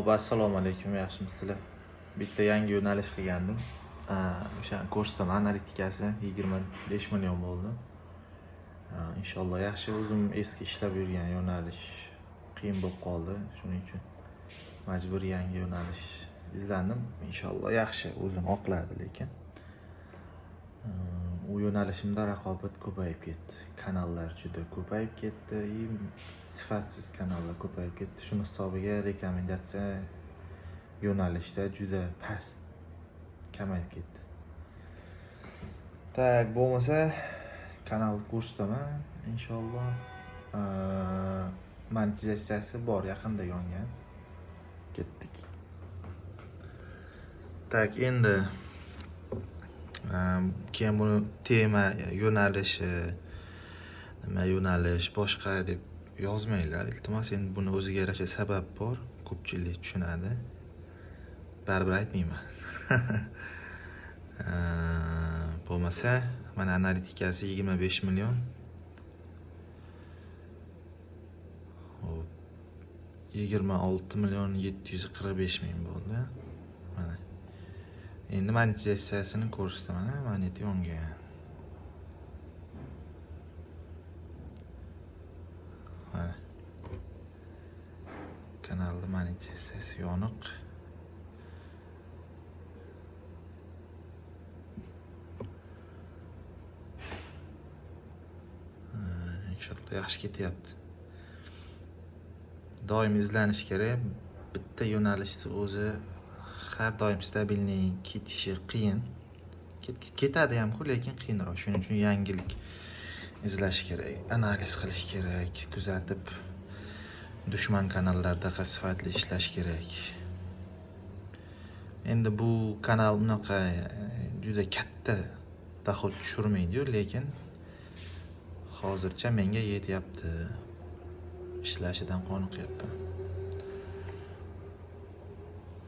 Xo'p, assalomu alaykum, yaxshimisizlar? Bitta yangi yo'nalish qilgandim. O'sha ko'rsataman, analitikasi 25 million bo'ldi. Inshaalloh yaxshi, o'zim eski ishlab yurgan yo'nalish qiyin bo'lib qoldi. Shuning uchun majbur yangi yo'nalish izlandim. Inshaalloh yaxshi, o'zim oqladi lekin. U yo'nalishimda raqobat ko'payib ketdi. Kanallar juda ko'payib ketdi, sifatsiz kanallar ko'payib ketdi. Shuni hisobiga rekomendatsiya yo'nalishda juda past kamayib ketdi. Tak, bo'lmasa kanalni ko'rsataman inshaalloh. Monetizatsiyasi bor, yaqinda yongan. Ketdik. Tak, endi keyin buni tema yo'nalishi, nima yo'nalish, boshqa deb yozmanglar. Iltimos, endi buni o'ziga yarasha sabab bor. Ko'pchilik tushunadi. Baribir aytmayman. Bo'lmasa, mana analitikasi 25 million. Hop. 26 million 745 ming bo'ldi. Mana. Endi monetizatsiyasini ko'rsataman, monet yongan. Mana. Kanalda monetizatsiyasi yoniq. Inshaalloh yaxshi ketyapti. Doim izlanish kerak. Bitta yo'nalishni o'zi har doim stabilniy ketishi qiyin. Ketadi ham-ku, lekin qiyinroq. Shuning uchun yangilik izlash kerak, analiz qilish kerak, kuzatib dushman kanallarda sifatli ishlash kerak. Endi bu kanal unaqa juda katta doxod tushirmaydi-yu, lekin hozircha menga yetyapti. Ishlashidan qoniqyapman.